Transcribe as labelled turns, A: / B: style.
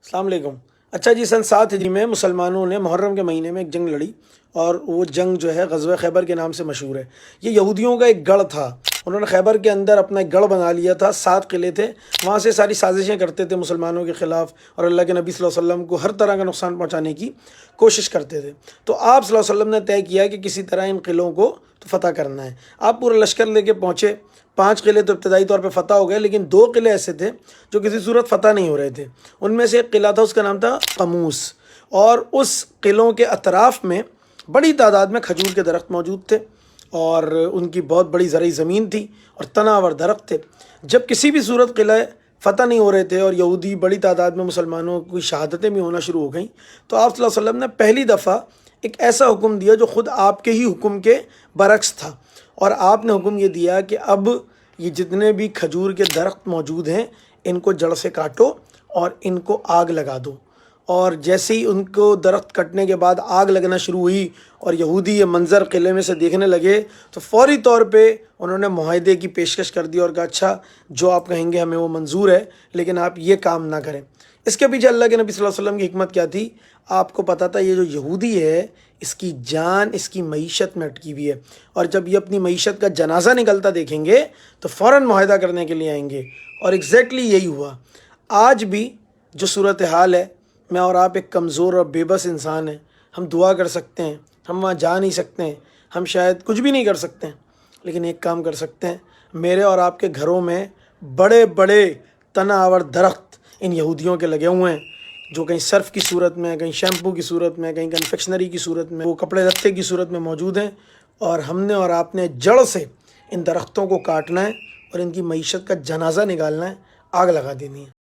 A: السلام علیکم۔ اچھا جی، سن 7 ہجری میں مسلمانوں نے محرم کے مہینے میں ایک جنگ لڑی، اور وہ جنگ جو ہے غزوہ خیبر کے نام سے مشہور ہے۔ یہ یہودیوں کا ایک گڑھ تھا، انہوں نے خیبر کے اندر اپنا ایک گڑھ بنا لیا تھا، 7 قلعے تھے، وہاں سے ساری سازشیں کرتے تھے مسلمانوں کے خلاف، اور اللہ کے نبی صلی اللہ علیہ وسلم کو ہر طرح کا نقصان پہنچانے کی کوشش کرتے تھے۔ تو آپ صلی اللہ علیہ وسلم نے طے کیا کہ کسی طرح ان قلعوں کو فتح کرنا ہے۔ آپ پورا لشکر لے کے پہنچے۔ 5 قلعے تو ابتدائی طور پہ فتح ہو گئے، لیکن 2 قلعے ایسے تھے جو کسی صورت فتح نہیں ہو رہے تھے۔ ان میں سے ایک قلعہ تھا، اس کا نام تھا قموس، اور اس قلعوں کے اطراف میں بڑی تعداد میں کھجور کے درخت موجود تھے، اور ان کی بہت بڑی زرعی زمین تھی اور تناور درخت تھے۔ جب کسی بھی صورت قلعہ فتح نہیں ہو رہے تھے اور یہودی بڑی تعداد میں مسلمانوں کی شہادتیں بھی ہونا شروع ہو گئیں، تو آپ صلی اللہ علیہ وسلم نے پہلی دفعہ ایک ایسا حکم دیا جو خود آپ کے ہی حکم کے برعکس تھا، اور آپ نے حکم یہ دیا کہ اب یہ جتنے بھی کھجور کے درخت موجود ہیں ان کو جڑ سے کاٹو اور ان کو آگ لگا دو۔ اور جیسے ہی ان کو درخت کٹنے کے بعد آگ لگنا شروع ہوئی اور یہودی یہ منظر قلعے میں سے دیکھنے لگے، تو فوری طور پہ انہوں نے معاہدے کی پیشکش کر دی اور کہا اچھا جو آپ کہیں گے ہمیں وہ منظور ہے، لیکن آپ یہ کام نہ کریں۔ اس کے پیچھے اللہ کے نبی صلی اللہ علیہ وسلم کی حکمت کیا تھی؟ آپ کو پتہ تھا یہ جو یہودی ہے اس کی جان اس کی معیشت میں اٹکی ہوئی ہے، اور جب یہ اپنی معیشت کا جنازہ نکلتا دیکھیں گے تو فوراً معاہدہ کرنے کے لیے آئیں گے، اور ایگزیکٹلی یہی ہوا۔ آج بھی جو صورتحال ہے، میں اور آپ ایک کمزور اور بے بس انسان ہیں، ہم دعا کر سکتے ہیں، ہم وہاں جا نہیں سکتے ہیں، ہم شاید کچھ بھی نہیں کر سکتے ہیں، لیکن ایک کام کر سکتے ہیں۔ میرے اور آپ کے گھروں میں بڑے بڑے تنا آور درخت ان یہودیوں کے لگے ہوئے ہیں، جو کہیں صرف کی صورت میں، کہیں شیمپو کی صورت میں، کہیں کنفیکشنری کی صورت میں، وہ کپڑے لتے کی صورت میں موجود ہیں، اور ہم نے اور آپ نے جڑ سے ان درختوں کو کاٹنا ہے اور ان کی معیشت کا جنازہ نکالنا ہے، آگ لگا دینی ہے۔